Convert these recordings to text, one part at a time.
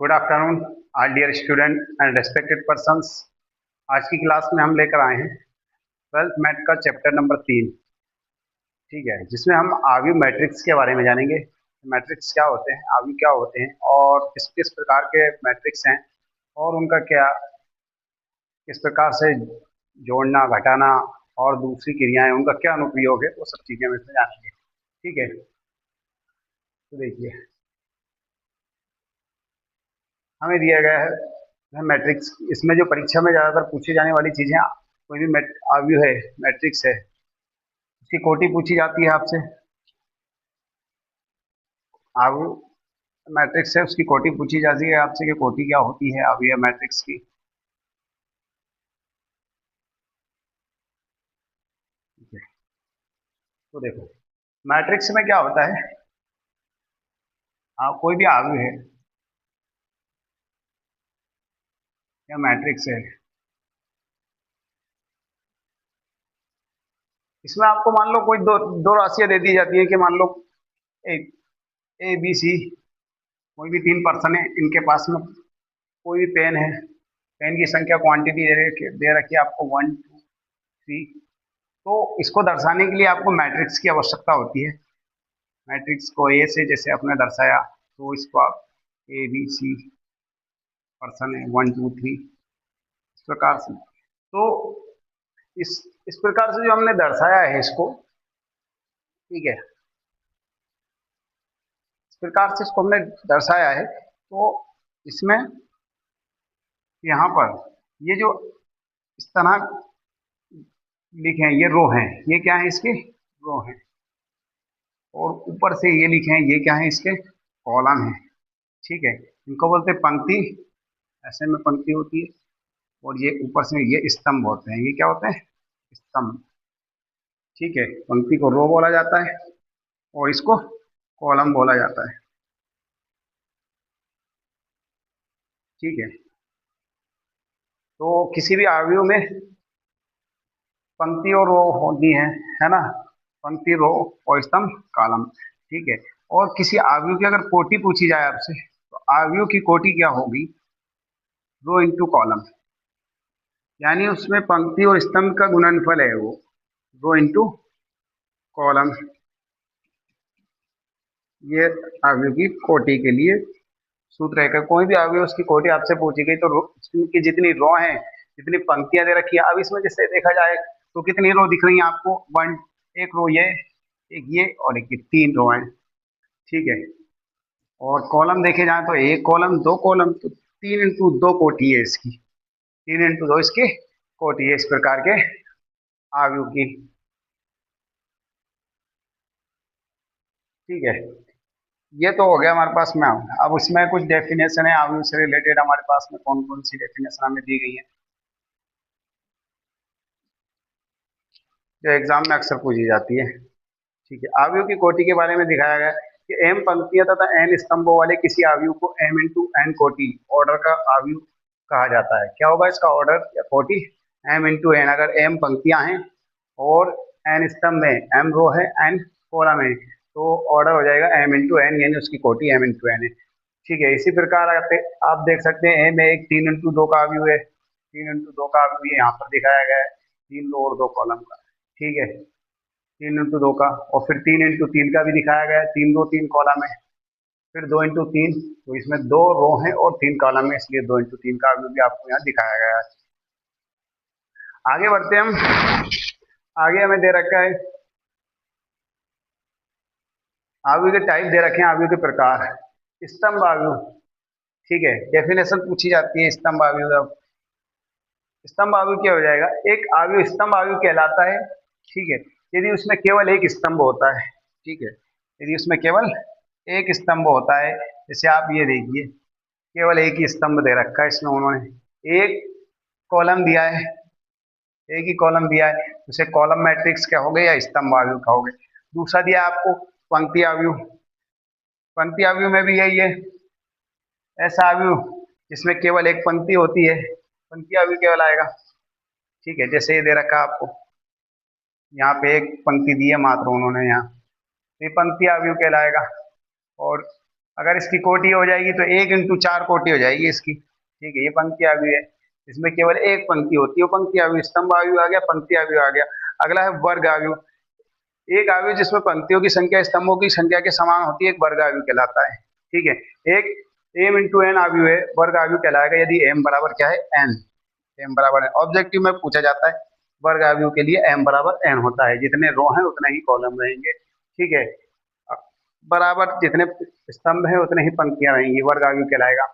Good afternoon all dear student and respected persons. आज की class में हम लेकर आए हैं ट्वेल्थ मैथ का चैप्टर नंबर 3। ठीक है, जिसमें हम आव्यूह मैट्रिक्स के बारे में जानेंगे। मैट्रिक्स क्या होते हैं, आव्यूह क्या होते हैं और किस किस प्रकार के मैट्रिक्स हैं और उनका क्या किस प्रकार से जोड़ना घटाना और दूसरी क्रियाएं उनका क्या अनुप्रयोग है, वो सब चीज़ें हम इसमें जानेंगे। ठीक है, तो देखिए हमें दिया गया है मैट्रिक्स। इसमें जो परीक्षा में ज़्यादातर पूछी जाने वाली चीज़ें, कोई भी आव्यूह है, मैट्रिक्स है, उसकी कोटि पूछी जाती है आपसे। आव्यूह मैट्रिक्स है, उसकी कोटि पूछी जाती है आपसे कि कोटि क्या होती है आव्यूह मैट्रिक्स की। ठीक है, तो देखो मैट्रिक्स में क्या होता है। कोई भी आव्यूह है या मैट्रिक्स है, इसमें आपको मान लो कोई दो दो राशियां दे दी जाती है कि मान लो एक ए बी सी, कोई भी तीन पर्सन है, इनके पास में कोई भी पेन है, पेन की संख्या क्वांटिटी दे रखी है आपको 1 2 3। तो इसको दर्शाने के लिए आपको मैट्रिक्स की आवश्यकता होती है। मैट्रिक्स को ए से जैसे आपने दर्शाया, तो इसको आप ए बी सी पर्सन है 1 2 3 इस प्रकार से। तो इस प्रकार से जो हमने दर्शाया है इसको, ठीक है, इस प्रकार से इसको हमने दर्शाया है। तो इसमें यहाँ पर ये जो इस तरह लिखे हैं, ये रो हैं, ये क्या है, इसके रो हैं। और ऊपर से ये लिखे हैं, ये क्या है, इसके कॉलम है। ठीक है, इनको बोलते हैं पंक्ति। ऐसे में पंक्ति होती है। और ये ऊपर से ये स्तंभ होते हैं, ये क्या होते हैं, स्तंभ। ठीक है, पंक्ति को रो बोला जाता है और इसको कॉलम बोला जाता है। ठीक है, तो किसी भी आव्यूह में पंक्ति और रो होती है ना, पंक्ति रो और स्तंभ कॉलम। ठीक है, और किसी आव्यूह की अगर कोटि पूछी जाए आपसे, तो आव्यूह की कोटि क्या होगी, रो इंटू कॉलम। यानी उसमें पंक्ति और स्तंभ का गुणनफल है वो, रो इंटू कॉलम। ये आव्यूह की कोटि के लिए सूत्र है। कोई भी आव्यूह उसकी कोटि आपसे पूछी गई तो उसकी जितनी रो है, जितनी पंक्तियां दे रखी है, अब इसमें जैसे देखा जाए तो कितनी रो दिख रही है आपको, वन, एक रो ये, एक ये और एक ये, तीन रो है। ठीक है, और कॉलम देखे जाए तो एक कॉलम दो कॉलम, तो 3 इंटू 2 कोटि है इसकी, 3 इंटू 2 इसकी कोटि है इस प्रकार के आव्यूह की। ठीक है, ये तो हो गया हमारे पास में। अब उसमें कुछ डेफिनेशन है आव्यूह से रिलेटेड, हमारे पास में कौन कौन सी डेफिनेशन हमें दी गई है जो एग्जाम में अक्सर पूछी जाती है। ठीक है, आव्यूह की कोटि के बारे में दिखाया गया है कि एम पंक्तियां तथा एन स्तंभों वाले किसी आव्यूह को एम इंटू एन कोटि ऑर्डर का आव्यूह कहा जाता है। क्या होगा इसका ऑर्डर या कोटि, एम इंटू एन। अगर एम पंक्तियां हैं और एन स्तंभ है, एम रो है, एन कॉलम है, तो ऑर्डर हो जाएगा एम इंटू एन, यानी उसकी कोटि एम इंटू एन है। ठीक है, इसी प्रकार आप देख सकते हैं एम एक 3 इंटू 2 का आव्यूह है, 3 इंटू 2 का आव्यूह यहाँ पर दिखाया गया है, 3 रो और 2 कॉलम का। ठीक है, 3 इंटू 2 का, और फिर 3 इंटू 3 का भी दिखाया गया है, 3 रो 3 कॉलम है। फिर 2 इंटू 3, तो इसमें 2 रो है और 3 कॉलम है, इसलिए 2 इंटू 3 का भी आपको यहाँ दिखाया गया है। आगे बढ़ते हैं हम। आगे हमें दे रखा है आव्यूह के टाइप दे रखे हैं, आव्यूह के प्रकार। स्तंभ आव्यूह। ठीक है, डेफिनेशन पूछी जाती है स्तंभ आव्यूह का। स्तंभ आव्यूह क्या हो जाएगा, एक आव्यूह स्तंभ आव्यूह कहलाता है। ठीक है, यदि उसमें केवल एक स्तंभ होता है। ठीक है, यदि उसमें केवल एक स्तंभ होता है, जैसे आप ये देखिए केवल एक ही स्तंभ दे रखा है इसमें, उन्होंने एक कॉलम दिया है, एक ही कॉलम दिया है, उसे कॉलम मैट्रिक्स क्या हो गए या स्तंभ आव्यूह का हो गए। दूसरा दिया आपको पंक्ति आव्यूह। पंक्ति आव्यूह में भी यही है, ऐसा आव्यूह जिसमें केवल एक पंक्ति होती है, पंक्ति आव्यूह केवल आएगा। ठीक है, जैसे ये दे रखा आपको, यहाँ पे एक पंक्ति दी है मात्र उन्होंने यहाँ, ये पंक्ति आव्यूह कहलाएगा। और अगर इसकी कोटि हो जाएगी तो 1 × 4 कोटि हो जाएगी इसकी। ठीक है, ये पंक्ति आव्यूह है, इसमें केवल एक पंक्ति होती है, वो पंक्ति आव्यूह। स्तंभ आव्यूह आ गया, पंक्ति आव्यूह आ गया। अगला है वर्ग आव्यूह। एक आव्यूह जिसमें पंक्तियों की संख्या स्तंभों की संख्या के समान होती है, एक वर्ग आव्यूह कहलाता है। ठीक है, एक m × n आव्यूह है, वर्ग आव्यूह कहलाएगा यदि m बराबर क्या है, n। m बराबर n ऑब्जेक्टिव में पूछा जाता है, वर्ग आव्यूह के लिए m बराबर n होता है, जितने रो हैं उतने ही कॉलम रहेंगे। ठीक है, बराबर जितने स्तंभ है उतने ही पंक्तियां रहेंगी, वर्ग आव्यूह कहलाएगा।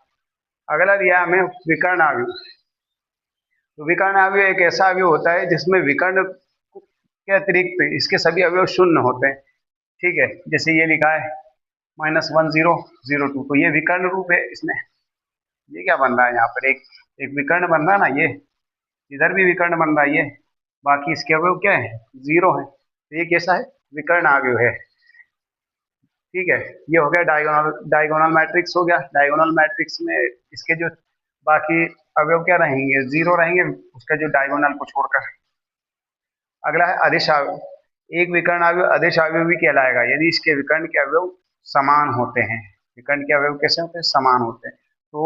अगला दिया हमें विकर्ण आव्यूह। तो विकर्ण आव्यूह एक ऐसा आव्यूह होता है जिसमें विकर्ण के अतिरिक्त इसके सभी अवयव शून्य होते हैं। ठीक है, जैसे ये लिखा है -1002, तो ये विकर्ण रूप है। इसमें ये क्या बन रहा है, यहाँ पर एक विकर्ण बन रहा है ना, ये इधर भी विकर्ण बन रहा है, ये बाकी इसके अवयव क्या है, 0 है। तो ये कैसा है, विकर्ण आव्यूह है। ठीक है, ये हो गया डायगोनल मैट्रिक्स हो गया। डायगोनल मैट्रिक्स में इसके जो बाकी अवयव क्या रहेंगे, 0 रहेंगे, उसका जो डायगोनल को छोड़कर। अगला है अदिश आव्यूह। एक विकर्ण आव्यूह अदिश आव्यूह भी कहलाएगा यदि इसके विकर्ण के अवयव समान होते हैं। विकर्ण के अवयव कैसे होते हैं, समान होते हैं। तो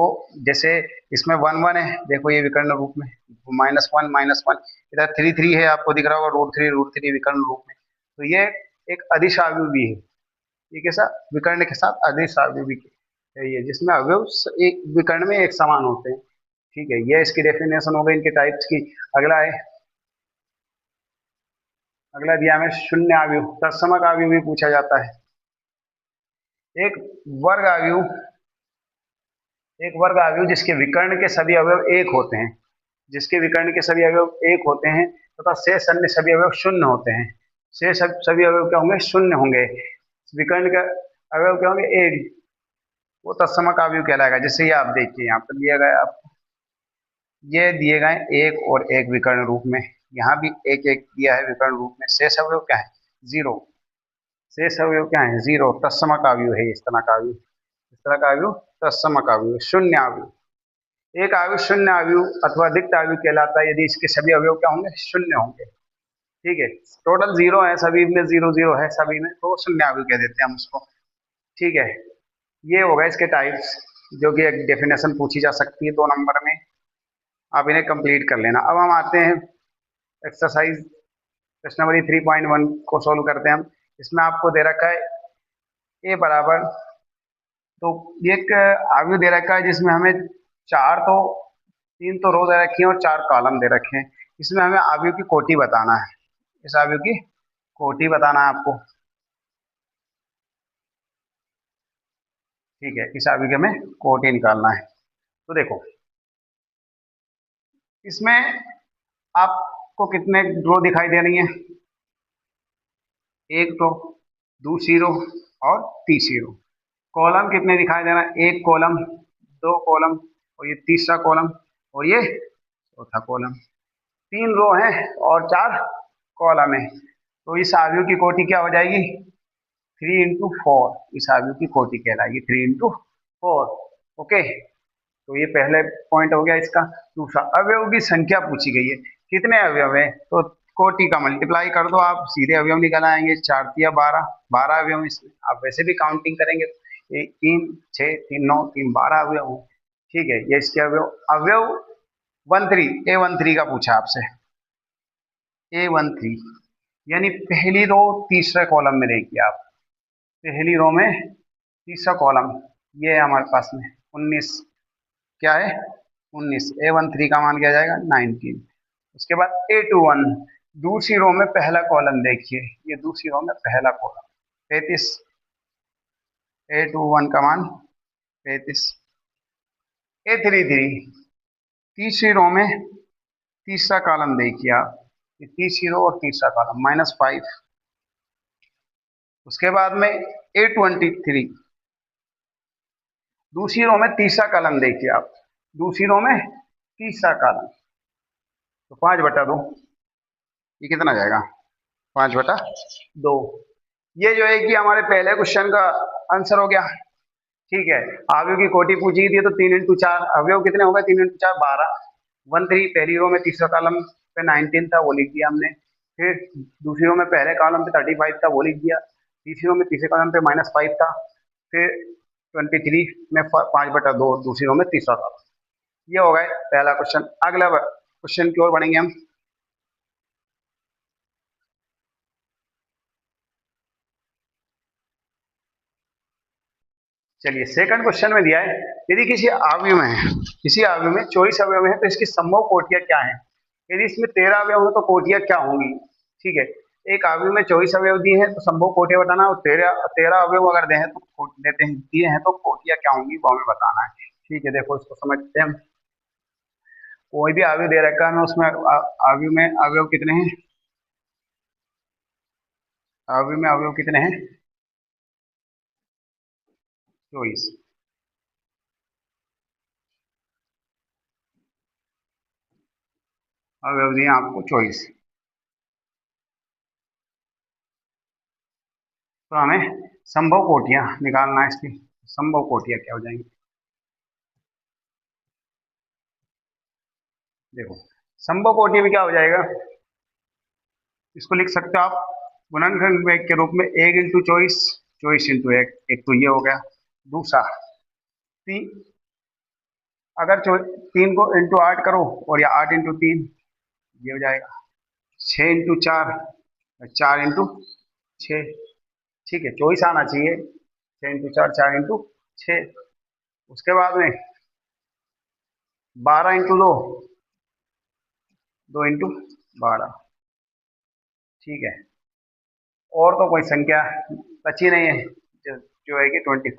जैसे इसमें 1 1 है, देखो ये विकर्ण रूप में, -1 -1, इधर 3 3 है, आपको दिख रहा होगा √3 विकर्ण रूप में। तो ये एक अदिश आव्यूह भी है। ये कैसा, विकर्ण के साथ अदिश आव्यूह भी है ये, जिसमें अवयव एक विकर्ण में एक समान होते हैं। ठीक है, ये इसकी डेफिनेशन हो गई इनके टाइप्स की। अगला दिया हमें शून्य आव्यूह। तत्समक आव्यूह भी पूछा जाता है। एक वर्ग आव्यूह जिसके विकर्ण के सभी अवयव एक होते हैं, जिसके विकर्ण के सभी अवयव एक होते हैं तथा शेष अन्य सभी अवयव शून्य होते हैं। शेष सभी अवयव क्या होंगे, शून्य होंगे। विकर्ण का अवयव क्या होंगे, एक, वो तत्समक आव्यूह कहलाएगा। जैसे ये आप देखिए, यहाँ पर दिया गया आपको, ये दिए गए एक और एक विकर्ण रूप में, यहाँ भी एक एक दिया है विकर्ण रूप में। शेष अवयव क्या है, 0। शेष अवयव क्या है, 0। तत्समक आव्यूह है इस तरह का आव्यूह। इस तरह का आव्यूह तत्समक आव्यूह। शून्य आव्यूह। एक आव्यूह शून्य आव्यूह अथवा रिक्त आव्यूह कहलाता है यदि इसके सभी अवयव क्या होंगे, शून्य होंगे। ठीक है, टोटल 0 है, सभी में 0 0 है सभी में, तो शून्य आव्यूह कह देते हैं हम उसको। ठीक है, ये होगा इसके टाइप्स, जो कि एक डेफिनेशन पूछी जा सकती है 2 नंबर में। आप इन्हें कंप्लीट कर लेना। अब हम आते हैं एक्सरसाइज प्रश्नावली 3.1 को सोल्व करते हैं हम। इसमें आपको दे रखा है ए बराबर, तो एक आव्यूह दे रखा है जिसमें हमें 3 तो रो दे रखी है और 4 कॉलम दे रखे हैं। इसमें हमें आव्यूह की कोटि बताना है। इस आव्यूह की कोटि बताना है आपको। ठीक है, इस आव्यूह की हमें कोटि निकालना है। तो देखो, इसमें आपको कितने रो दिखाई दे रही हैं, 1 रो, दूसरी रो और तीसरी रो। कॉलम कितने दिखाई दे रहा है, 1 कॉलम, 2 कॉलम और ये तीसरा कॉलम और ये चौथा कॉलम। 3 रो हैं और 4 कॉलम है। तो इस आव्यूह की कोटि क्या हो जाएगी, 3 × 4। इस आव्यूह की कोटि कहलाएगी 3 × 4। ओके, तो ये पहले पॉइंट हो गया इसका। दूसरा, अवयव की संख्या पूछी गई है, कितने अवयव है, तो कोटि का मल्टीप्लाई कर दो, आप सीधे अवयव निकल आएंगे। 4 × 12, 12 अवयव इसमें। आप वैसे भी काउंटिंग करेंगे, 3 6 3 9 3 12 अवयव। ठीक है, ये इसके अवयव 13 A13 का पूछा आपसे। A13 यानी पहली रो तीसरे कॉलम में रहेगी। आप पहली रो में तीसरा कॉलम, ये है हमारे पास में 19, क्या है 19। A13 का मान क्या जाएगा, 19। उसके बाद A21, दूसरी रो में पहला कॉलम देखिए, ये दूसरी रो में पहला कॉलम 35। A21 का मान 35। A33, तीसरी रो में तीसरा कॉलम देखिए आप, ये तीसरी रो और तीसरा कॉलम -5। उसके बाद में A23, दूसरी रो में तीसरा कॉलम देखिए आप, दूसरी रो में तीसरा कॉलम, तो 5/2, ये कितना जाएगा, 5/2। ये जो है कि हमारे पहले क्वेश्चन का आंसर हो गया। ठीक है, अवयव की कोटि पूछी थी, तो 3 × 4 अवयव कितने हो गए, 3 × 4 12। 13 पहली रो में तीसरा कॉलम पे 19 था, वो लिख दिया हमने। फिर दूसरी रो में पहले कॉलम पे 35 था, वो लिख दिया। तीसरी रो में तीसरे कॉलम पे -5 था। फिर 23 में 5/2, दूसरी रो में तीसरा था। ये हो गया पहला क्वेश्चन। अगला क्वेश्चन की ओर बढ़ेंगे हम। चलिए सेकंड क्वेश्चन में दिया है, यदि किसी अवयव में 24 अवयव है तो इसकी संभव कोटियां क्या है। यदि इसमें 13 अवयव हो तो कोटियां क्या होंगी। ठीक है, एक अवयव में 24 अवयव दिए हैं तो संभव कोटियां बताना, और 13 अवयव अगर दिए हैं तो कोटियां क्या होंगी वो हमें बताना है। ठीक है, देखो इसको समझते हैं। कोई भी अवयव दे रखा है हमें, उसमें अवयव में अवयव कितने हैं, अवयव में अवयव कितने हैं, 24। अवयव दिए आपको 24, तो हमें संभव कोटियां निकालना है इसकी। संभव कोटियां क्या हो जाएंगी, देखो संभव कोटि में क्या हो जाएगा, इसको लिख सकते हो आप गुणनखंड में के रूप में 1 × 24, 24 × 1, एक तो ये हो गया। दूसरा तीन, अगर 3 को इंटू 8 करो, और या 8 × 3, ये हो जाएगा 6 × 4, 4 × 6। ठीक है, 24 आना चाहिए, 6 × 4, 4 × 6। उसके बाद में 12 × 2, 2 × 12। ठीक है, और तो कोई संख्या बची नहीं है जो है कि 24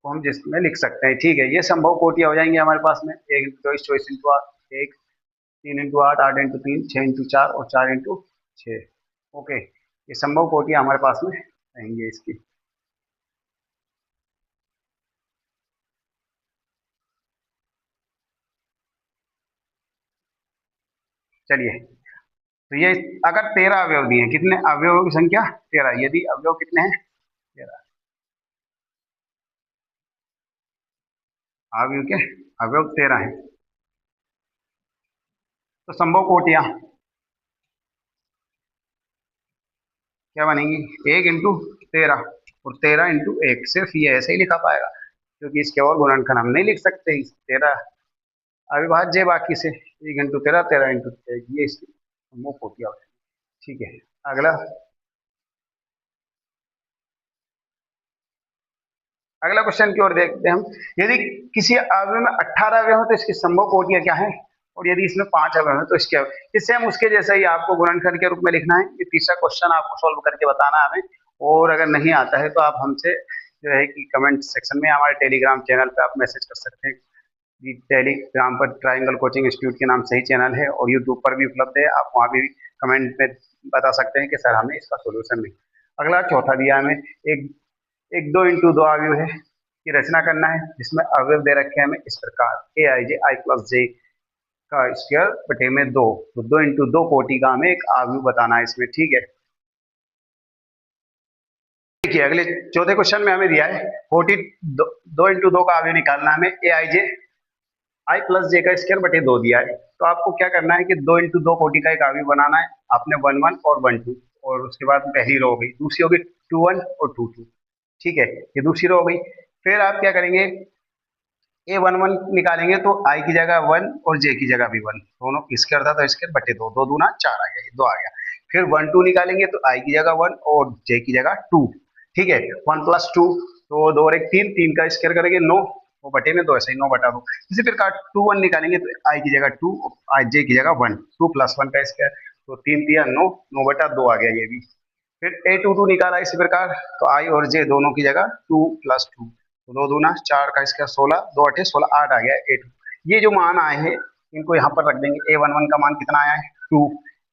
को हम जिसमें लिख सकते हैं। ठीक है, ये संभव कोटियां हो जाएंगी हमारे पास में 1 × 24, 24 × 8, 3 × 8, 8 × 3, 6 × 4 और 4 × 6। ओके, ये संभव कोटियां हमारे पास में रहेंगी इसकी। चलिए, तो ये अगर 13 अवयव दिए, कितने अवयवों की संख्या 13, यदि अवयव कितने हैं 13, अवयव के अवयव 13 है, तो संभव कोटियां क्या बनेंगी, 1 × 13 और 13 × 1। सिर्फ ये ऐसे ही लिखा पाएगा, क्योंकि इसके और गुणनखंड हम नहीं लिख सकते। 13 अविभाज्य बाकी से 1 × 13, 13 × 1, ये इसकी संभव कोटियां हो जाएगी। ठीक है, अगला अगला क्वेश्चन की ओर देखते हैं हम। यदि किसी अवयव में 18 अवयव हो तो इसकी संभव कोटियां क्या है, और यदि इसमें 5 अवयव है तो इसके इससे हम उसके जैसा ही आपको गुणनखंड के रूप में लिखना है। ये तीसरा क्वेश्चन आपको सॉल्व करके बताना है हमें, और अगर नहीं आता है तो आप हमसे जो है कि कमेंट सेक्शन में हमारे टेलीग्राम चैनल पे आप मैसेज कर सकते हैं। टेलीग्राम पर ट्रायंगल कोचिंग इंस्टीट्यूट के नाम से ही चैनल है, और यूट्यूब पर भी उपलब्ध है। आप वहाँ भी कमेंट में बता सकते हैं कि सर हमें इसका सोल्यूशन नहीं। अगला चौथा दिया हमें, एक 2 × 2 अवयव है की रचना करना है, जिसमें अवयव दे रखे हैं हमें इस प्रकार, aij i + j का स्क्वायर बटे में 2, तो 2 × 2 कोटि का हमें एक अवयव बताना है इसमें। ठीक है, देखिए अगले चौथे क्वेश्चन में हमें दिया है 2 × 2 का अवयव निकालना है हमें, aij i + j का स्क्वायर बटे 2 दिया है। तो आपको क्या करना है कि 2 × 2 कोटि का एक अवयव बनाना है। आपने 1 1 और 1 2, और उसके बाद पहली रो हो गई, दूसरी होगी 2 1 और 2 2। ठीक है, ये दूसरी रो हो गई। फिर आप क्या करेंगे, a11 निकालेंगे तो i की जगह 1 और j की जगह भी 1, दोनों स्क्वायर था तो स्क्वायर बटे 2, 2 दूना 4 आ गया, ये 2 आ गया। फिर 1 2 निकालेंगे तो i की जगह 1 और j की जगह 2। ठीक है, 1 + 2 तो 2 और 1 3, 3 का स्क्वायर करेंगे 9, वो बटे में 2, ऐसे ही 9/2। इसी प्रकार 2 1 निकालेंगे तो i की जगह 2 और j की जगह 1, 2 + 1 का स्क्वायर, तो 3 3 9, 9/2 आ गया ये भी। फिर a22 निकाला इसी प्रकार, तो i और j दोनों की जगह 2 + 2, तो 2 दूना 4 का स्क्वायर 16, 2 8 16, 8 आ गया a2। ये जो मान आए हैं इनको यहाँ पर रख देंगे। a11 का मान कितना आया है 2,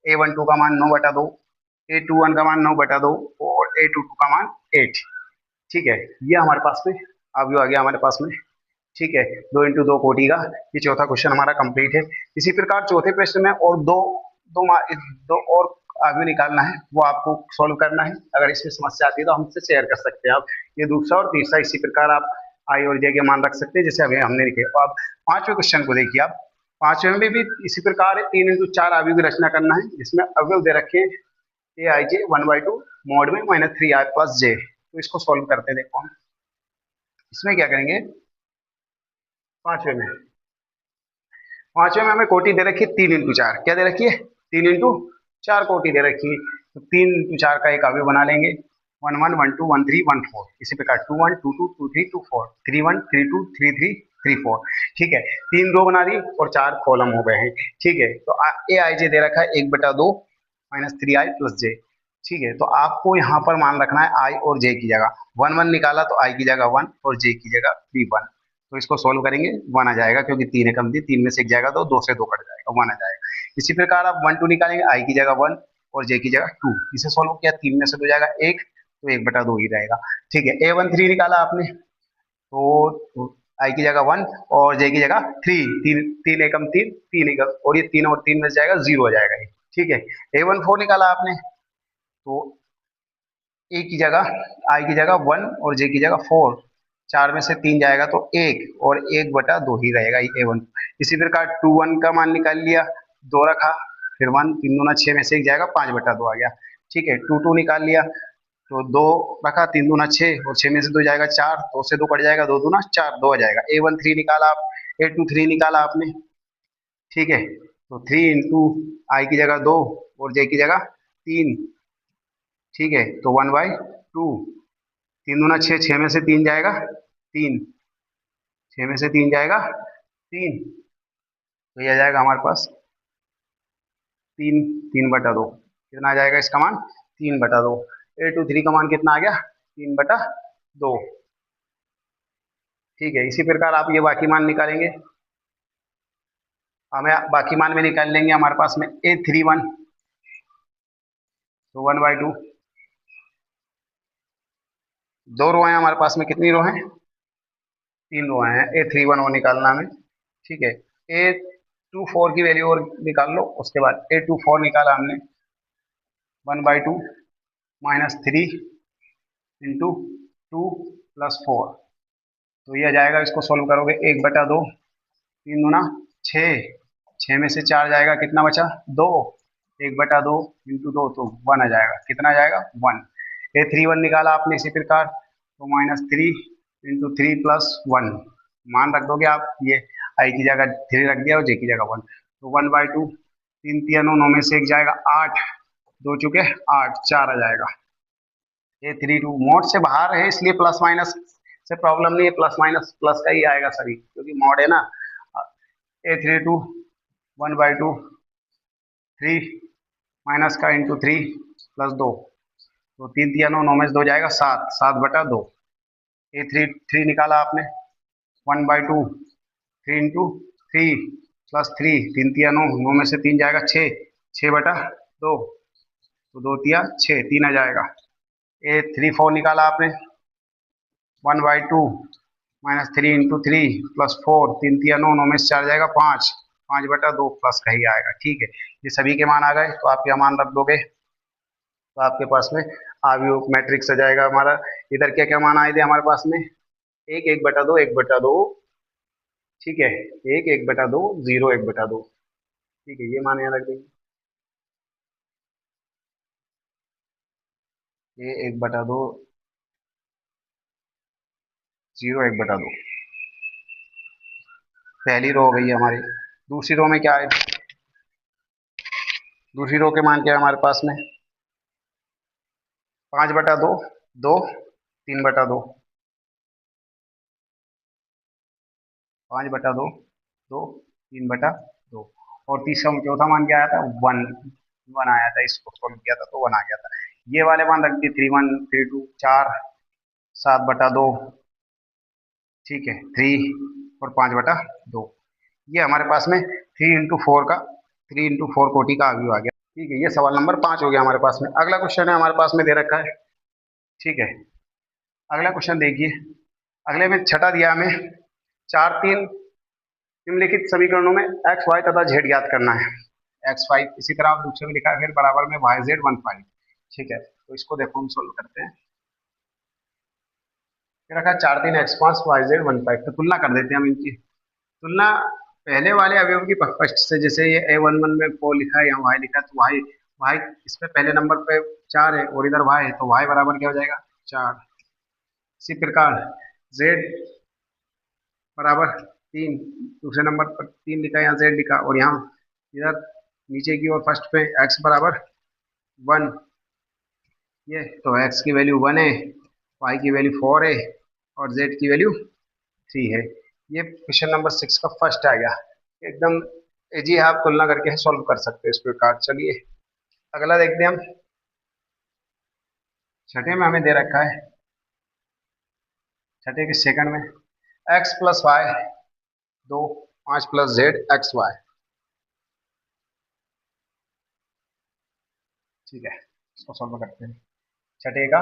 a12 का मान 9/2, a21 का मान 9/2 और a22 का मान 8। ठीक है, ये हमारे पास में अवयव आ गया हमारे पास में। ठीक है, 2 × 2 कोटि का ये चौथा क्वेश्चन हमारा कंप्लीट है। इसी प्रकार चौथे प्रश्न में और दो और अवयव निकालना है, वो आपको सॉल्व करना है। अगर इसमें समस्या आती है तो हमसे शेयर कर सकते हैं आप। ये दूसरा और तीसरा इसी प्रकार आप आई और जे के मान रख सकते हैं, जैसे अभी हमने लिखे। तो आप पांचवें क्वेश्चन को देखिए। आप पांचवें में भी इसी प्रकार है, 3 × 4 अवयव की रचना करना है, जिसमें अवयव दे रखे हैं aij 1/2 mod में -3i + j। तो इसको सॉल्व करते हैं, देखो हम। इसमें क्या करेंगे, पांचवे में, पांचवे में हमें कोटि दे रखी है 3 × 4, क्या दे रखी है 3 × 4 कोटि दे रखी है, तो 3 × 4 का एक अवयव बना लेंगे, 1 1 1 2 1 3 1 4, इसी प्रकार 2 1 2 2 2 3 2 4 3 1 3 2 3 3 3 4, ठीक है, 3 रो बना दी और 4 कॉलम हो गए हैं, ठीक है। तो ए आई जे दे रखा है 1/2 -3i + j, ठीक है। तो आपको यहाँ पर मान रखना है आई और जे की जगह, 1 1 निकाला तो आई की जगह 1 और जे की जगह भी 1, तो इसको सोल्व करेंगे 1 आ जाएगा, क्योंकि 3 एकम थी, 3 में से 1 जाएगा तो 2 से 2 कट जाएगा, 1 आ जाएगा। इसी प्रकार आप 1 2 निकालेंगे, आई की जगह 1 और जे की जगह 2, इसे सोल्व किया, 3 में से 2 जाएगा 1, तो 1/2 ही रहेगा, ठीक है। A13 निकाला आपने, तो आई की जगह 1 और जे की जगह 3, 3 एकम 3, 3 एकम, और ये 3 और 3 में से जाएगा 0 हो जाएगा, ठीक है। A14 निकाला आपने, तो ए की जगह, आई की जगह 1 और जे की जगह 4, 4 में से 3 जाएगा तो 1, और 1/2 ही रहेगा A1। इसी प्रकार 2 1 का मान निकाल लिया, 2 रखा, फिर 1, 3 दूना 6 में से 1 जाएगा, 5/2 आ गया, ठीक है। 2 2 निकाल लिया, तो 2 रखा, 3 दूना 6 और 6 में से 2 जाएगा 4, 2 से 2 कट जाएगा, 2 दूना 4, 2 आ जाएगा। A13 निकाला आप, A23 निकाला आपने, ठीक है। तो 3 × आई की जगह 2 और जे की जगह 3, ठीक है, तो 1/2, 3 दूना 6, 6 में से 3 जाएगा 3, 6 में से 3 जाएगा 3, तो ये आ जाएगा हमारे पास 3, 3/2, कितना आ जाएगा इसका मान 3/2। A23 का मान कितना आ गया 3/2, ठीक है। इसी प्रकार आप ये बाकी मान निकालेंगे, हमें बाकी मान में निकाल लेंगे हमारे पास में A31, तो 1/2, 2 रो है हमारे पास में, कितनी रो है 3 रो हैं, A31 वो निकालना हमें, ठीक है। A24 की वैल्यू और निकाल लो, उसके बाद A24 निकाला हमने, 1/2 -3 × 2 + 4, तो ये आ जाएगा, इसको सोल्व करोगे 1/2, 3 दूना 6, 6 में से 4 जाएगा, कितना बचा 2, 1/2 × 2, तो 1 आ जाएगा, कितना आ जाएगा 1। A31 निकाला आपने इसी प्रकार, तो -3 × 3 + 1, मान रख दोगे आप, ये आई की जगह 3 रख दिया और जे की जगह 1, तो 1/2, 3 3 9 में से 1 जाएगा 8, 2 चुके 8, 4 आ जाएगा। A32 मोड से बाहर है, इसलिए प्लस माइनस से प्रॉब्लम नहीं है, प्लस माइनस प्लस का ही आएगा सभी, क्योंकि मॉड है ना। A32 1/2, 3 माइनस का × 3 + 2, तो 3 3 9, 9 में से 2 जाएगा 7, 7/2। A33 निकाला आपने, 1/2, 3 × 3 + 3, 3 3 9, 9 में से 3 जाएगा 6, 6/2, तो 2 3 6, 3 आ जाएगा। A34 निकाला आपने, 1/2 -3 × 3 + 4, 3 3 9, 9 में से 4 जाएगा 5, 5/2 प्लस का ही आएगा, ठीक है। ये सभी के मान आ गए, तो आप यहाँ मान रख दोगे, तो आपके पास में आव्यूह मैट्रिक्स आ जाएगा हमारा। इधर क्या क्या मान आए थे हमारे पास में, 1 1/2 1/2, ठीक है, 1 1/2 0 1/2, ठीक है, ये मान यहाँ रख देंगे, ये 1/2 0 1/2, पहली रो हो गई है हमारी। दूसरी रो में क्या है, दूसरी रो के मान क्या है हमारे पास में, 5/2 2 3/2, 5/2 2 3/2, और तीसरा चौथा मान क्या आया था 1, 1 आया था, इसको सोल्व किया था तो 1 आ गया था। ये वाले मान रख दिए 3 1 3 2 4, 7/2, ठीक है, 3 और 5/2, ये हमारे पास में 3 × 4 कोटि का अवयव आ गया, ठीक है। ये सवाल नंबर 5 हो गया हमारे पास में। अगला क्वेश्चन है हमारे पास में दे रखा है, ठीक है। अगला क्वेश्चन देखिए, अगले में छठा दिया हमें, 4 3 निम्नलिखित समीकरणों में एक्स वाई तथा जेड ज्ञात करना है, x5, इसी तरह आप दूसरे में लिखा है, फिर बराबर में yz 15, ठीक है। तो इसको देखो हम सोल्व करते हैं, फिर रखा 4 3 x5 yz 15, तो तुलना कर देते हैं हम इनकी तुलना पहले वाले अवयव की फर्स्ट से, जैसे ये A11 में 4 लिखा है, यहाँ y लिखा है, तो y इसमें पहले नंबर पे 4 है और इधर y है, तो y बराबर क्या हो जाएगा 4। इसी प्रकार जेड बराबर 3, दूसरे नंबर पर 3 लिखा, यहाँ जेड लिखा, और यहाँ इधर नीचे की ओर फर्स्ट पे एक्स बराबर 1, ये तो एक्स की वैल्यू 1 है, वाई की वैल्यू 4 है, और जेड की वैल्यू 3 है। ये क्वेश्चन नंबर 6 का फर्स्ट आ गया, एकदम इजी है, आप तुलना करके सॉल्व कर सकते हो इस प्रकार। चलिए अगला देखते हैं हम। छठे में हमें दे रखा है, छठे के सेकंड में x plus y 2 5 plus z x y. ठीक है, इसको सॉल्व करते हैं। छठे का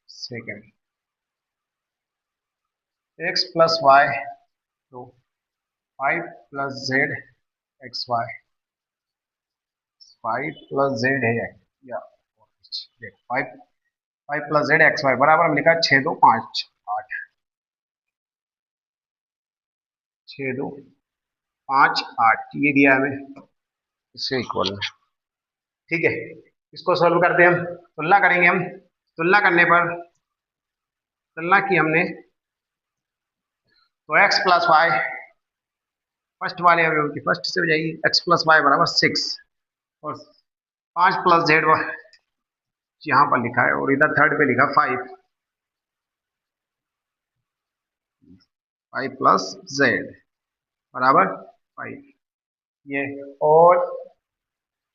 second, x plus y 2 5 plus z x y, 5 plus z है या 5 5 प्लस जेड एक्स वाई बराबर हमने लिखा 6 2 5 8, 6 2 5 8 ये दिया हमें, इससे इक्वल में। ठीक है, इसको सॉल्व करते हैं हम, तुलना करेंगे हम। तुलना करने पर, तुलना की हमने तो एक्स प्लस वाई फर्स्ट वाले अवयव की फर्स्ट से हो जाएगी, एक्स प्लस वाई बराबर 6, और 5 प्लस जेड यहाँ पर लिखा है, और इधर थर्ड पे लिखा 5 प्लस जेड बराबर 5, ये, और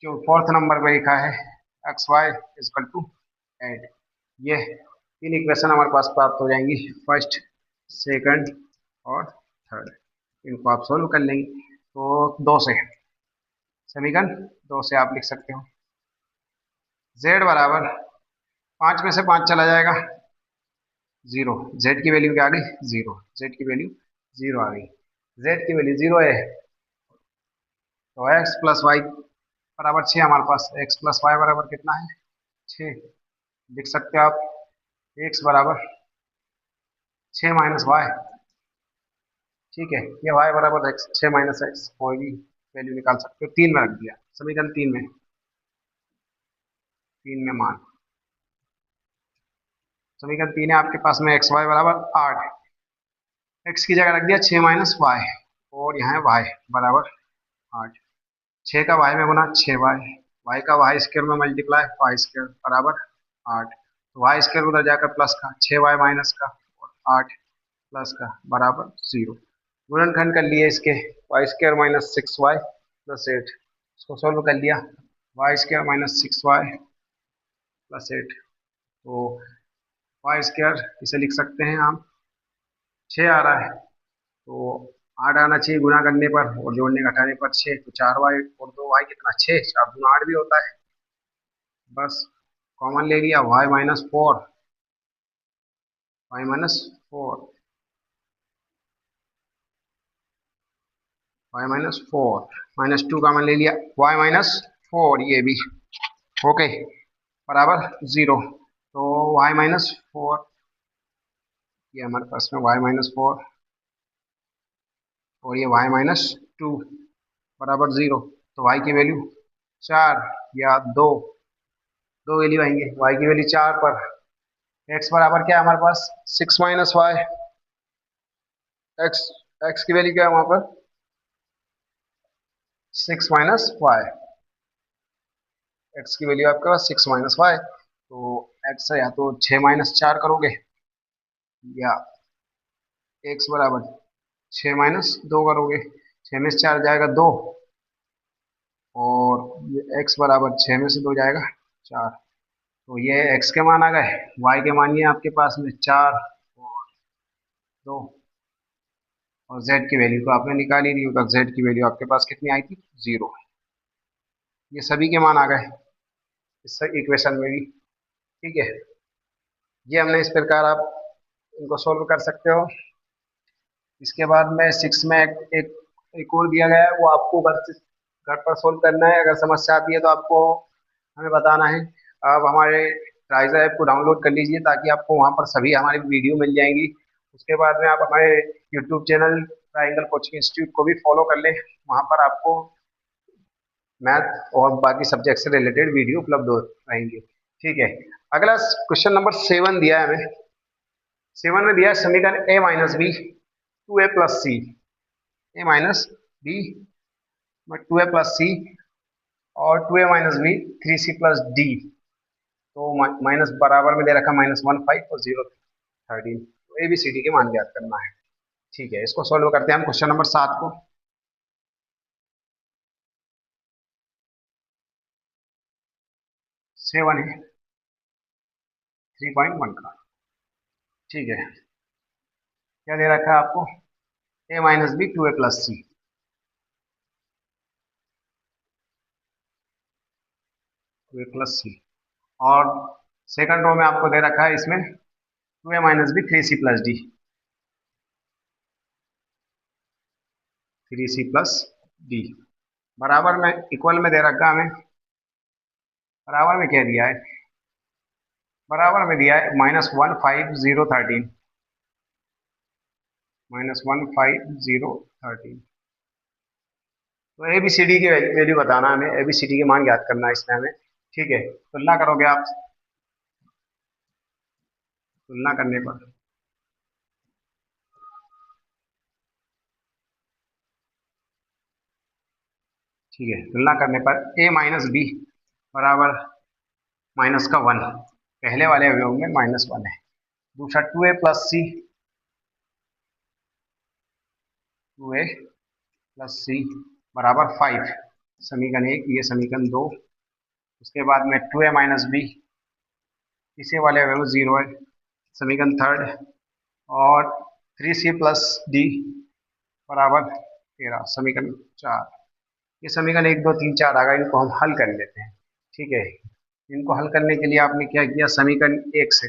जो फोर्थ नंबर पे लिखा है एक्स वाई इजकल टू 8, ये तीन इक्वेशन हमारे पास प्राप्त हो जाएंगी, फर्स्ट सेकंड और थर्ड। इनको आप सोल्व कर लेंगे तो 2 से, समीकरण 2 से आप लिख सकते हो z बराबर 5 में से 5 चला जाएगा 0, z की वैल्यू क्या आ गई 0, z की वैल्यू 0 आ गई, z की वैल्यू 0 है तो x प्लस वाई बराबर 6 हमारे पास, x प्लस वाई बराबर कितना है 6, लिख सकते हो आप x बराबर 6 माइनस वाई। ठीक है, ये y बराबर x 6 माइनस एक्स कोई भी वैल्यू निकाल सकते हो, 3 में रख दिया, समीकरण 3 में, 3 में मान, समीकरण 3 है आपके पास में, एक्स वाई बराबर 8, एक्स की जगह रख दिया 6 माइनस वाई, और यहाँ है वाई बराबर 8, 6 का वाई में गुना 6 वाई, वाई का वाई स्क्वायर में मल्टीप्लाई वाई स्क्वायर बराबर 8, तो वाई स्क्वायर उधर जाकर प्लस का 6 वाई माइनस का और 8 प्लस का बराबर 0, गुणनखंड कर लिए इसके, y square minus 6 y plus 8, इसको सोल्व कर लिया, y square minus 6 y plus 8, तो वाई स्क्वायर इसे लिख सकते हैं हम 6 आ रहा है, तो 8 आना चाहिए गुना करने पर, और जोड़ने घटाने पर 6, तो 4 वाई और 2 वाई कितना 6, 4 दूना 8 भी होता है, बस कॉमन ले लिया, y minus 4, y minus 4, y minus 4 minus 2 common ले लिया, वाई माइनस 4 ये भी ओके बराबर 0, तो वाई माइनस 4, ये हमारे पास में वाई माइनस 4 और ये वाई माइनस 2 बराबर 0, तो वाई की वैल्यू 4 या 2, दो वैल्यू आएंगे, वाई की वैल्यू 4 पर, एक्स बराबर क्या है हमारे पास 6 माइनस वाई, एक्स एक्स की वैल्यू क्या है वहां पर 6 माइनस वाई, एक्स की वैल्यू आपके पास 6 माइनस वाई, तो एक्स है या तो 6 माइनस 4 करोगे, या एक्स बराबर 6 माइनस 2 करोगे, 6 में से 4 जाएगा 2, और ये एक्स बराबर 6 में से 2 जाएगा 4, तो ये एक्स के मान आ गए, वाई के मान ये आपके पास में 4 और 2, और जेड की वैल्यू तो आपने निकाल ही दी होगा, जेड की वैल्यू आपके पास कितनी आई थी 0, ये सभी के मान आ गए इस इक्वेशन में भी। ठीक है, ये हमने इस प्रकार आप इनको सोल्व कर सकते हो। इसके बाद में 6 में एक और दिया गया है, वो आपको घर पर सोल्व करना है, अगर समस्या आती है तो आपको हमें बताना है। आप हमारे राइजर ऐप को डाउनलोड कर लीजिए ताकि आपको वहाँ पर सभी हमारी वीडियो मिल जाएंगी। उसके बाद में आप हमारे YouTube channel triangle coaching institute को भी फॉलो कर लें, वहाँ पर आपको मैथ और बाकी सब्जेक्ट से रिलेटेड वीडियो उपलब्ध हो रहेंगे। ठीक है, अगला क्वेश्चन नंबर 7 दिया है हमें, सेवन में दिया है समीकरण A minus B two A plus C, A minus B two A plus C और टू ए minus B three C plus D. तो माइनस बराबर में दे रखा माइनस वन फाइव और जीरो थर्टीन। तो ए बी सी डी के मान ज्ञात करना है। ठीक है, इसको सॉल्व करते हैं हम क्वेश्चन नंबर 7 को। 7 है 3.1 का। ठीक है, क्या दे रखा है आपको, A minus B two A plus C, two A plus C, और सेकंड रो में आपको दे रखा है इसमें टू ए minus B three C plus D, three C plus D बराबर में इक्वल में दे रखा हमें। बराबर में क्या दिया है, बराबर में दिया है minus one five zero thirteen, minus one five zero thirteen. तो ए बी सी डी की वैल्यू बताना हमें, ए बी सी डी के मान ज्ञात करना है इसमें हमें। ठीक है, तुलना करोगे आप, तुलना करने पर ठीक है, तुलना करने पर ए माइनस बी बराबर माइनस का वन, पहले वाले अवयव में माइनस वन है। दूसरा two A plus C, two A plus C बराबर फाइव, समीकरण एक, ये समीकरण दो। उसके बाद में टू ए माइनस बी, तीसरे वाले अवयव जीरो है, समीकरण थर्ड। और थ्री सी प्लस डी बराबर तेरह, समीकरण चार। ये समीकरण एक दो तीन चार आ गए, इनको हम हल कर लेते हैं। ठीक है, इनको हल करने के लिए आपने क्या किया, समीकरण एक से,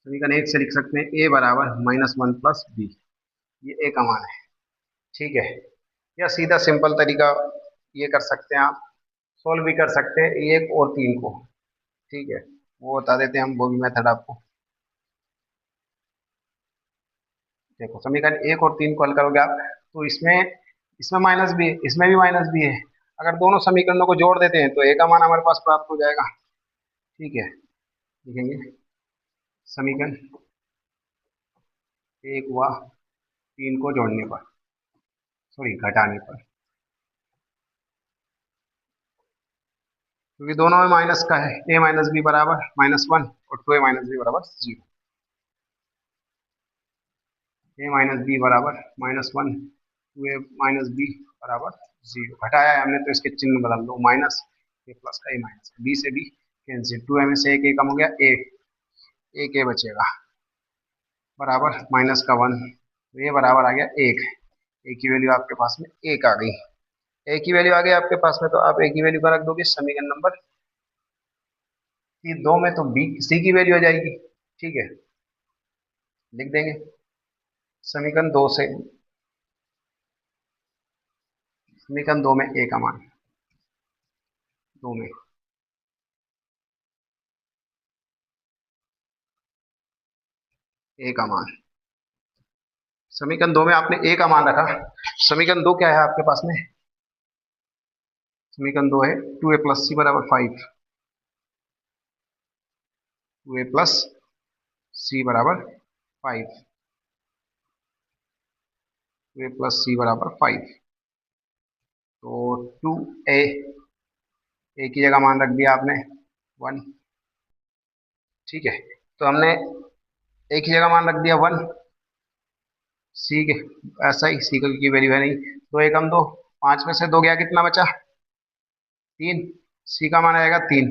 समीकरण एक से लिख सकते हैं ए बराबर माइनस वन प्लस बी, ये ए का मान है। ठीक है, या सीधा सिंपल तरीका ये कर सकते हैं आप, सोल्व भी कर सकते हैं एक और तीन को। ठीक है, वो बता देते हैं हम, वो भी मेथड आपको। देखो समीकरण एक और तीन को हल करोगे आप, तो इसमें इसमें माइनस भी है, इसमें भी माइनस भी है। अगर दोनों समीकरणों को जोड़ देते हैं तो ए का मान हमारे पास प्राप्त हो जाएगा। ठीक है, लिखेंगे समीकरण एक व तीन को जोड़ने पर, सॉरी घटाने पर, क्योंकि दोनों में माइनस का है, ए माइनस बी बराबर माइनस वन और टू ए माइनस बी बराबर जीरो, ए माइनस बी बराबर माइनस वन, टू ए माइनस बी बराबर जीरो। घटाया है हमने तो इसके चिन्ह बदल दो, माइनस ए प्लस का ए माइनस, बी से बी कैंसिल, टू ए में से एक ए कम हो गया, एक ए बचेगा बराबर माइनस का वन, तो ये बराबर आ गया एक। ए की वैल्यू आपके पास में एक आ गई, ए की वैल्यू आ गई आपके पास में, तो आप ए की वैल्यू का रख दोगे समीकरण नंबर दो में, तो बी सी की वैल्यू आ जाएगी। ठीक है, लिख देंगे समीकरण दो से, समीकरण दो में ए का मान, दो में ए का मान, समीकरण दो में आपने ए का मान रखा। समीकरण दो क्या है आपके पास में, समीकरण दो है टू ए प्लस सी बराबर five, to A plus C बराबर five, to A plus C बराबर फाइव। तो टू ए, ए की जगह मान रख दिया आपने वन। ठीक है, तो हमने ए की जगह मान रख दिया वन, सी के ऐसा ही, सी की वैल्यू है नहीं, दो एकम दो, पांच में से दो गया, कितना बचा, तीन, सी का मान आएगा तीन,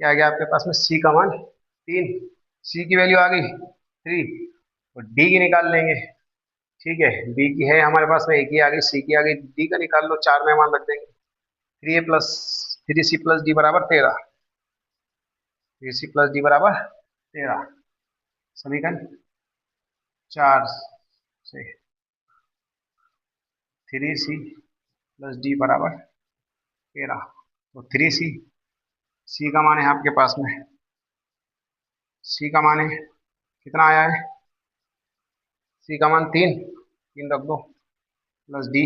क्या आ गया आपके पास में, सी का मान तीन, सी की वैल्यू आ गई थ्री, और डी की निकाल लेंगे। ठीक है, डी की है हमारे पास में, ए की आ गई, सी की आ गई, डी का निकाल लो, चार में मान रख देंगे, three A plus three C plus D बराबर तेरह, थ्री सी प्लस डी बराबर तेरह, समीकरण चार से थ्री सी प्लस डी बराबर तेरह। तो थ्री सी, सी का मान है आपके पास में, सी का मान है कितना आया है, सी का मान तीन, तीन रख दो, प्लस डी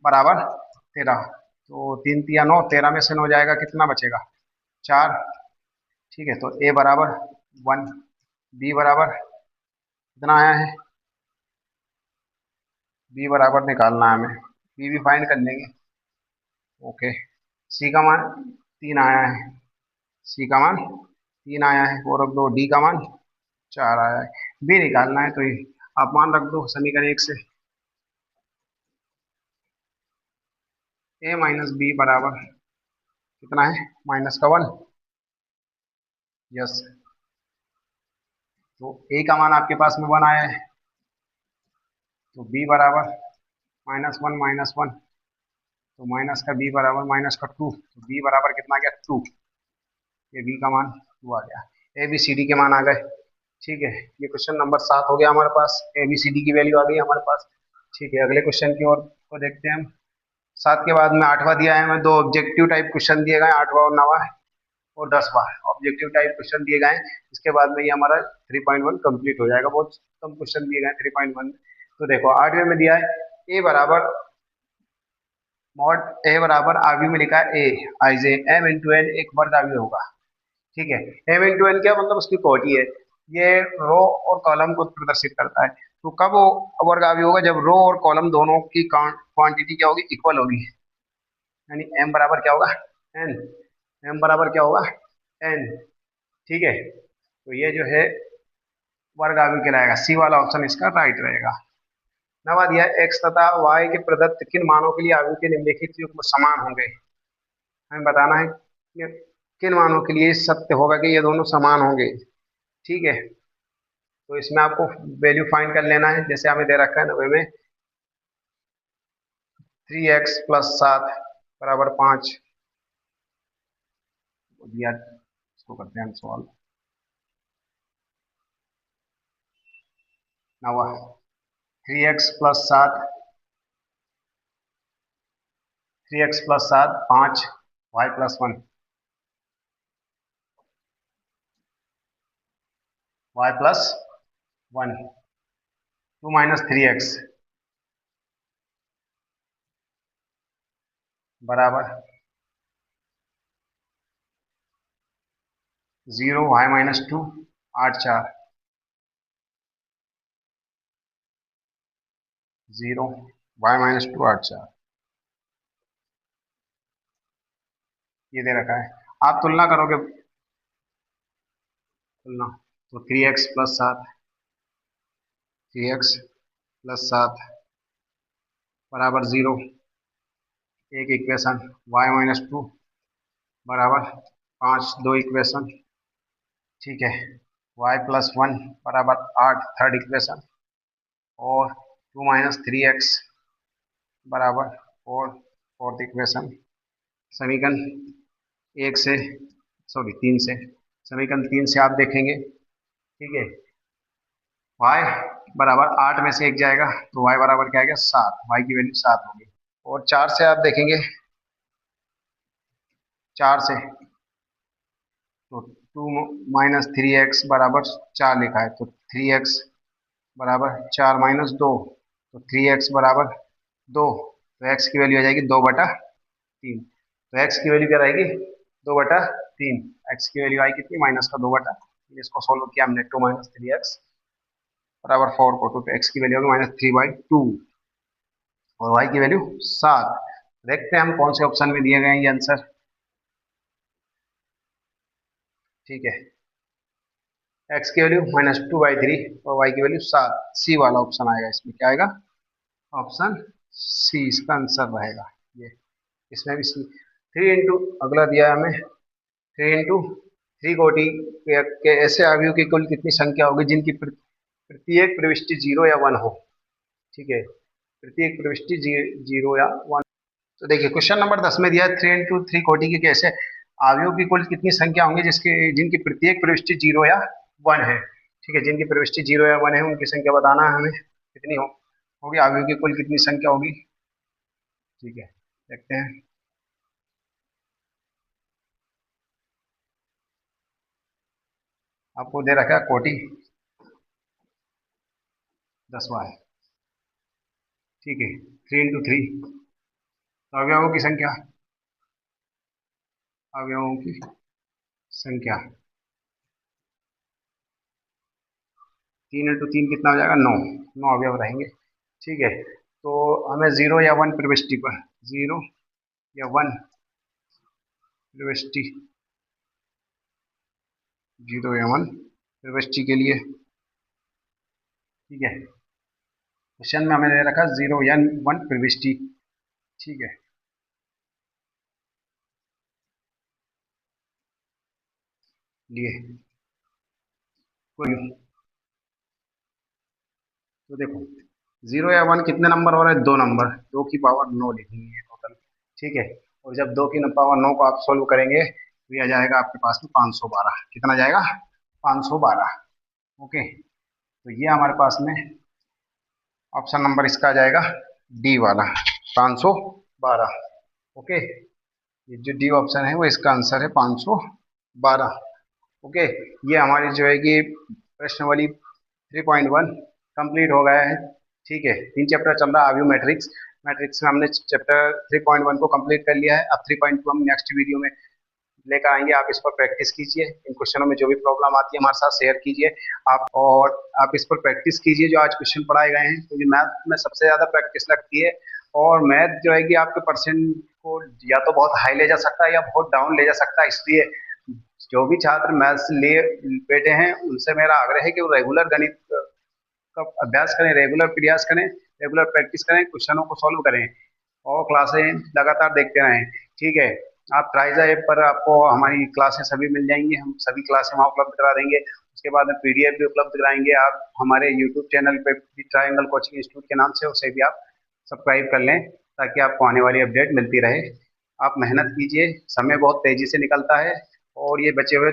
बराबर तेरह। तो तीन तिया नौ, तेरह में से नौ जाएगा, कितना बचेगा, चार। ठीक है, तो ए बराबर 1। बी बराबर कितना आया है, बी बराबर निकालना है हमें, बी भी फाइंड कर लेंगे। ओके, सी का मान 3 आया है, सी का मान 3 आया है, और रख दो डी का मान 4 आया है। बी निकालना है तो ये आप मान रख दो समीकरण 1 से, ए माइनस बी बराबर कितना है, -1। यस, तो ए का मान आपके पास में 1 आया है, तो बी बराबर -1 तो माइनस का बी बराबर -2, तो बी बराबर कितना आ गया 2। ये बी का मान 2 आ गया, ए बी सी डी के मान आ गए। ठीक है, ये क्वेश्चन नंबर 7 हो गया हमारे पास, ए बी सी डी की वैल्यू आ गई हमारे पास। ठीक है, अगले क्वेश्चन की ओर को देखते हैं हम। 7 के बाद में 8वां दिया है हमें, दो ऑब्जेक्टिव टाइप क्वेश्चन दिए गए, 8वां और 9वां, और 10वां ऑब्जेक्टिव टाइप क्वेश्चन दिए गए हैं। इसके बाद में ये हमारा 3.1 कंप्लीट हो जाएगा, बहुत कम क्वेश्चन दिए गए 3.1 में। तो देखो 8वें में दिया है ए बराबर मॉड, ए बराबर आगे में लिखा है ए आई जे एम इंटू एन एक वर्ग आगे होगा। ठीक है, एम इंटू एन क्या मतलब उसकी कोटी है, ये रो और कॉलम को प्रदर्शित करता है। तो कब वो वर्ग आगे होगा, जब रो और कॉलम दोनों की क्वांटिटी क्या होगी, इक्वल होगी, यानी एम बराबर क्या होगा, एन, एम बराबर क्या होगा, एन। ठीक है, तो ये जो है वर्ग आगे कहलाएगा, सी वाला ऑप्शन इसका राइट रहेगा। नवा दिया एक्स तथा वाई के प्रदत्त किन मानों के लिए आयु के निम्नलिखित युग्म समान होंगे। हमें बताना है कि किन मानों के लिए सत्य होगा कि ये दोनों समान होंगे। ठीक है, तो इसमें आपको वैल्यू फाइंड कर लेना है, जैसे हमें दे रखा है 90 में 3x+7 बराबर 5 दिया, इसको करते हैं हम सॉल्व। नवा 3x+7 5 y+1 y+1 2 minus 3x बराबर 0 y-2 8 4 0 y-2 8 4 ये दे रखा है। आप तुलना करोगे, तुलना, तो 3x+7 बराबर 0 एक इक्वेशन, y-2 बराबर 5 दो इक्वेशन। ठीक है, y+1 बराबर 8 थर्ड इक्वेशन, और 2 - 3x बराबर 4 फोर्थ इक्वेशन। समीकरण 1 से, सॉरी 3 से, समीकरण 3 से आप देखेंगे। ठीक है, y बराबर 8 में से 1 जाएगा, तो y बराबर क्या आ गया 7, y की वैल्यू 7 होगी। और 4 से आप देखेंगे, 4 से तो 2 - 3x बराबर 4 लिखा है, तो 3x बराबर 4 - 2, तो 3x बराबर 2, तो x की वैल्यू आ जाएगी 2/3। तो x की वैल्यू क्या रहेगी 2/3, x की वैल्यू आई कितनी -2/3। इसको सोल्व किया हमने, 2 - 3x बराबर 4 को 2, तो x की वैल्यू होगी -3/2 और y की वैल्यू 7। देखते हैं हम कौन से ऑप्शन में दिए गए हैं ये आंसर। ठीक है, x की वैल्यू -2/3 और y की वैल्यू 7, सी वाला ऑप्शन आएगा, इसमें क्या आएगा, ऑप्शन सी इसका आंसर रहेगा। ये इसमें भी सी। 3 इंटू, अगला दिया है हमें 3 × 3 कोटि के ऐसे अवयव की कुल कितनी संख्या होगी जिनकी प्रत्येक प्रविष्टि 0 या 1 हो। ठीक है, प्रत्येक प्रविष्टि 0 या 1। तो देखिए क्वेश्चन नंबर 10 में दिया है 3 × 3 कोटि के कैसे अवयव की कुल कितनी संख्या होंगी जिसके जिनकी प्रत्येक प्रविष्टि 0 या 1 है। ठीक है, जिनकी प्रविष्टि 0 या 1 है उनकी संख्या बताना है हमें, कितनी होगी, अवयव की कुल कितनी संख्या होगी। ठीक है, देखते हैं। आपको दे रखा है कोटि 10वां है। ठीक है, 3 × 3, तो अवयवों की संख्या, अवयवों की संख्या 3 × 3 कितना हो जाएगा, 9। 9 अवयव रहेंगे। ठीक है, तो हमें 0 या 1 प्रविष्टि पर, 0 या 1 प्रविष्टि, 0 या 1 प्रविष्टि के लिए, ठीक है, क्वेश्चन में हमें दे रखा 0 या 1 प्रविष्टि। ठीक है, लिए कोई, तो देखो 0 या 1 कितने नंबर हो रहे हैं, 2 नंबर, 2 की पावर 9 लिखेंगे ये टोटल। ठीक है, और जब 2 की पावर 9 को आप सोल्व करेंगे तो यह जाएगा आपके पास में 512। कितना जाएगा, 512। ओके, तो ये हमारे पास में ऑप्शन नंबर इसका आ जाएगा डी वाला, 512। ओके, ये जो डी ऑप्शन है वो इसका आंसर है 512। ओके, ये हमारी जो है कि प्रश्नावली 3.1 कंप्लीट हो गया है। ठीक है, 3 चैप्टर चल रहा है, आव्यू मैट्रिक्स। मैट्रिक्स में हमने चैप्टर 3.1 को कंप्लीट कर लिया है। अब 3.2 हम नेक्स्ट वीडियो में लेकर आएंगे। आप इस पर प्रैक्टिस कीजिए, इन क्वेश्चनों में जो भी प्रॉब्लम आती है हमारे साथ शेयर कीजिए आप, और आप इस पर प्रैक्टिस कीजिए जो आज क्वेश्चन पढ़ाए गए हैं, क्योंकि मैथ में सबसे ज़्यादा प्रैक्टिस लगती है। और मैथ जो है कि आपके परसेंट को या तो बहुत हाई ले जा सकता है या बहुत डाउन ले जा सकता है। इसलिए जो भी छात्र मैथ्स ले बैठे हैं उनसे मेरा आग्रह है कि वो रेगुलर गणित का अभ्यास करें, रेगुलर प्रयास करें, रेगुलर प्रैक्टिस करें, क्वेश्चनों को सॉल्व करें और क्लासें लगातार देखते रहें। ठीक है, आप ट्राइजा ऐप पर आपको हमारी क्लासें सभी मिल जाएंगी, हम सभी क्लासें वहाँ उपलब्ध करा देंगे। उसके बाद में पीडीएफ भी उपलब्ध कराएंगे। आप हमारे यूट्यूब चैनल पे भी ट्रायंगल कोचिंग इंस्टीट्यूट के नाम से उसे भी आप सब्सक्राइब कर लें, ताकि आपको आने वाली अपडेट मिलती रहे। आप मेहनत कीजिए, समय बहुत तेजी से निकलता है और ये बचे हुए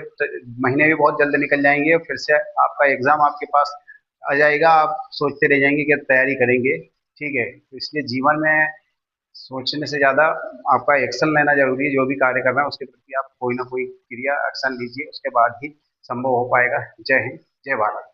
महीने भी बहुत जल्द निकल जाएंगे और फिर से आपका एग्जाम आपके पास आ जाएगा। आप सोचते रह जाएंगे कि तैयारी करेंगे। ठीक है, तो इसलिए जीवन में सोचने से ज़्यादा आपका एक्शन लेना जरूरी है। जो भी कार्य कर रहे हैं उसके प्रति आप कोई ना कोई क्रिया एक्शन लीजिए, उसके बाद ही संभव हो पाएगा। जय हिंद, जय भारत।